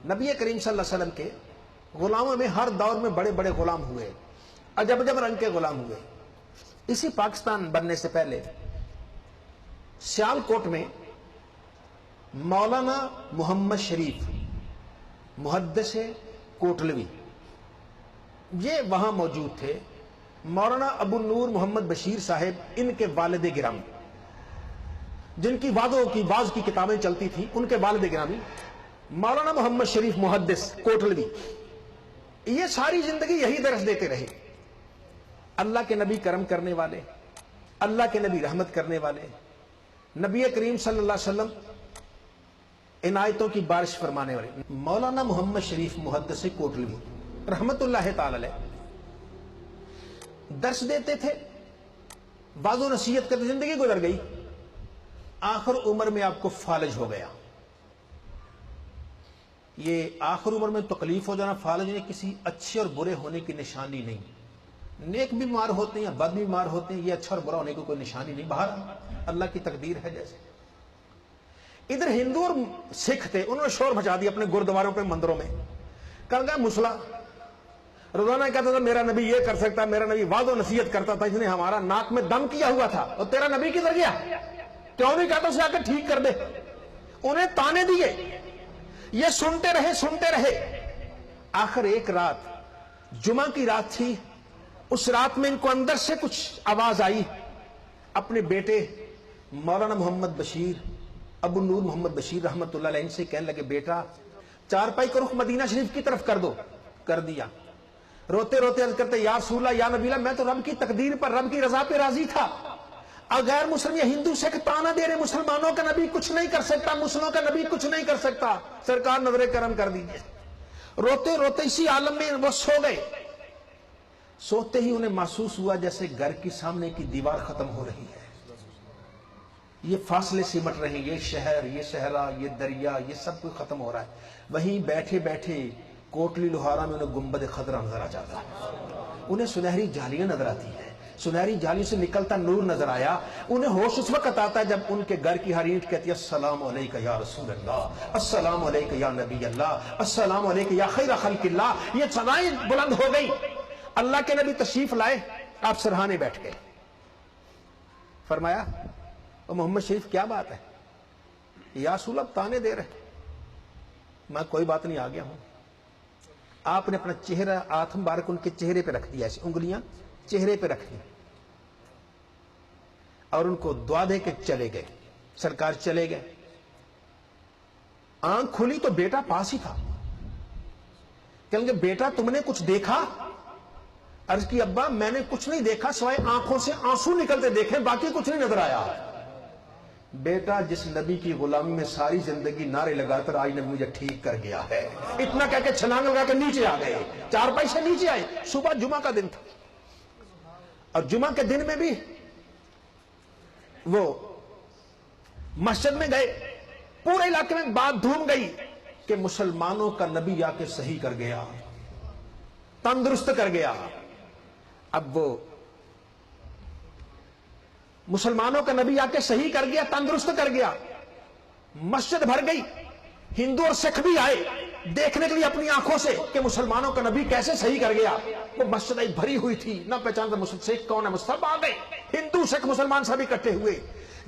نبی کریم صلی اللہ علیہ وسلم کے غلاموں میں ہر دور میں بڑے بڑے غلام ہوئے، عجب عجب رنگ کے غلام ہوئے۔ اسی پاکستان بننے سے پہلے سیال کوٹ میں مولانا محمد شریف محدث کوٹلوی یہ وہاں موجود تھے۔ مولانا ابو نور محمد بشیر صاحب ان کے والد گرامی، جن کی وعدوں کی باز کی کتابیں چلتی تھیں، ان کے والد گرامی مولانا محمد شریف محدث کوٹلوی یہ ساری زندگی یہی درس دیتے رہے۔ اللہ کے نبی کرم کرنے والے، اللہ کے نبی رحمت کرنے والے، نبی کریم صلی اللہ علیہ وسلم عنایتوں کی بارش فرمانے والے مولانا محمد شریف محدث کوٹلوی رحمت اللہ تعالی علیہ درس دیتے تھے، واعظ و نصیحت کرتے، زندگی گزر گئی، آخر عمر میں آپ کو فالج ہو گیا۔ یہ آخر عمر میں تکلیف ہو جانا، فالج نہیں، کسی اچھے اور برے ہونے کی نشانی نہیں۔ نیک بھی بیمار ہوتے ہیں یا بد بھی بیمار ہوتے ہیں، یہ اچھا اور برا ہونے کی کوئی نشانی نہیں، باہر اللہ کی تقدیر ہے۔ جیسے ادھر ہندو اور سکھ تھے، انہوں نے شور مچا دیا اپنے گردواروں پہ، مندروں میں، کہا مسلح روزانہ کہتا تھا میرا نبی یہ کر سکتا، میرا نبی واضح و نصیحت کرتا تھا، اس نے ہمارا ناک میں دم کیا ہوا تھا، اور تیرا نبی کدھر گیا؟ کیوں نہیں کہتا اسے آ کے ٹھیک کر دے؟ انہیں تانے دیے، یہ سنتے رہے۔ آخر ایک رات جمعہ کی رات تھی، اس رات میں ان کو اندر سے کچھ آواز آئی، اپنے بیٹے مولانا محمد بشیر ابو نور محمد بشیر رحمت اللہ علیہ ان سے کہنے لگے، بیٹا چارپائی کا رخ مدینہ شریف کی طرف کر دو۔ کر دیا۔ روتے روتے عرض کرتے، یا رسول اللہ، یا نبی اللہ، میں تو رب کی تقدیر پر، رب کی رضا پہ راضی تھا، غیر مسلم یا ہندو سکھ تانا دے رہے، مسلمانوں کا نبی کچھ نہیں کر سکتا، مسلمانوں کا نبی کچھ نہیں کر سکتا، سرکار نظر کرم کر دیجئے۔ روتے روتے اسی عالم میں وہ سو گئے۔ سوتے ہی انہیں محسوس ہوا جیسے گھر کی سامنے کی دیوار ختم ہو رہی ہے، یہ فاصلے سمٹ رہے ہیں، یہ شہر، یہ صحرا، یہ دریا، یہ سب کچھ ختم ہو رہا ہے۔ وہیں بیٹھے بیٹھے کوٹلی لوہارا میں انہیں گنبد خضرا نظر آ جاتا ہے، انہیں سنہری جالیاں نظر آتی ہیں، سنہری جالی سے نکلتا نور نظر آیا۔ انہیں ہوش اس وقت آتا ہے جب ان کے گھر کی ہر اینٹ کہتی ہے، السلام علیکہ یا رسول اللہ، السلام علیکہ یا نبی اللہ، السلام علیکہ یا خیر خلق اللہ۔ یہ صدائیں بلند ہو گئی۔ اللہ کے نبی تشریف لائے، آپ سرہانے بیٹھ گئے۔ فرمایا، محمد شریف کیا بات ہے؟ یا رسول اللہ تانے دے رہے۔ میں کوئی بات نہیں، آ گیا ہوں۔ آپ نے اپنا چہرہ، ہاتھ مبارک ان کے چہرے پہ رکھ دیا، ایسی انگلیاں چہرے پہ رکھ دی اور ان کو دعا دے کے چلے گئے۔ سرکار چلے گئے، آنکھ کھلی تو بیٹا پاس ہی تھا۔ کہیں گے، بیٹا تم نے کچھ دیکھا؟ عرض کی، ابا میں نے کچھ نہیں دیکھا سوائے آنکھوں سے آنسو نکلتے دیکھے، باقی کچھ نہیں نظر آیا۔ بیٹا جس نبی کی غلامی میں ساری زندگی نعرے لگاتا رہا، آج نبی مجھے ٹھیک کر گیا ہے، اتنا کہہ کے چھلانگ لگا کے نیچے آ گئے، چارپائی سے نیچے آئے۔ صبح جمعہ کا دن تھا، اور جمعہ کے دن میں بھی وہ مسجد میں گئے، پورے علاقے میں بات دھوم گئی کہ مسلمانوں کا نبی آ کے صحیح کر گیا، تندرست کر گیا۔ اب وہ مسلمانوں کا نبی آ کے صحیح کر گیا، تندرست کر گیا، مسجد بھر گئی، ہندو اور سکھ بھی آئے دیکھنے کے لیے اپنی آنکھوں سے کہ مسلمانوں کا نبی کیسے صحیح کر گیا۔ وہ مسجد بھری ہوئی تھی، نہ پہچانتا سکھ کون ہے، سب آ گئے، ہندو سکھ مسلمان سب اکٹھے ہوئے۔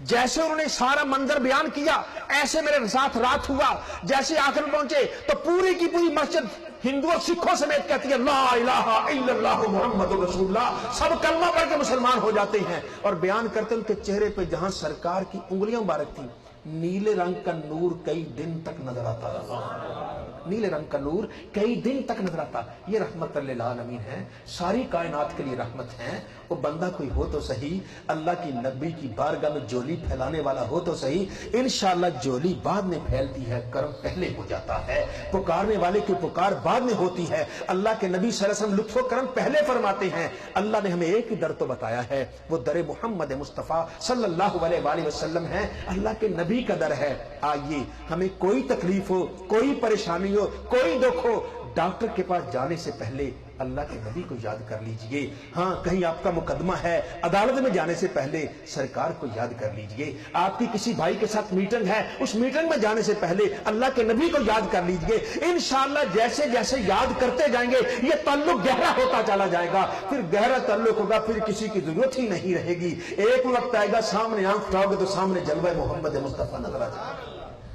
جیسے انہوں نے سارا منظر بیان کیا، ایسے میرے ساتھ رات ہوا۔ جیسے آخر میں پہنچے تو پوری کی پوری مسجد ہندو اور سکھوں سمیت کہتی ہے، لا الہ الا اللہ محمد رسول اللہ، سب کلمہ پڑھ کے مسلمان ہو جاتے ہیں۔ اور بیان کرتے ان کے چہرے پہ جہاں سرکار کی انگلیاں مبارک تھی، نیلے رنگ کا نور کئی دن تک نظر آتا رہا، نیلے رنگ کا نور کئی دن تک نظر آتا۔ یہ رحمت للعالمین ہے، ساری کائنات کے لیے رحمت ہے۔ وہ بندہ کوئی ہو تو صحیح، اللہ کی نبی کی بارگاہ میں جولی پھیلانے والا ہو تو صحیح، انشاءاللہ جولی بعد میں پھیلتی ہے، کرم پہلے ہو جاتا ہے، پکارنے والے کی پکار بعد میں ہوتی ہے۔ اللہ کے نبی صلی اللہ علیہ وسلم لطف و کرم پہلے فرماتے ہیں۔ اللہ نے ہمیں ایک ہی در تو بتایا ہے، وہ در محمد مصطفیٰ صلی اللہ علیہ وآلہ وسلم ہے، اللہ کے نبی کا در ہے۔ آئیے، ہمیں کوئی تکلیف ہو، کوئی پریشانی ہو، کوئی دکھ ہو، ڈاکٹر کے پاس جانے سے پہلے اللہ کے نبی کو یاد کر لیجئے. ہاں کہیں آپ کا مقدمہ ہے, عدالت میں جانے سے پہلے سرکار کو یاد کر لیجئے. آپ کی کسی بھائی کے ساتھ میٹنگ ہے, اس میٹنگ میں جانے سے پہلے اللہ کے نبی کو یاد کر لیجئے. انشاءاللہ جیسے جیسے یاد کرتے جائیں گے یہ تعلق گہرا ہوتا چلا جائے گا. پھر گہرا تعلق ہوگا, پھر کسی کی ضرورت ہی نہیں رہے گی. ایک وقت آئے گا سامنے آنکھ اٹھاؤ گے تو سامنے جلوہ محمد مصطفیٰ نظر آ جائے گا.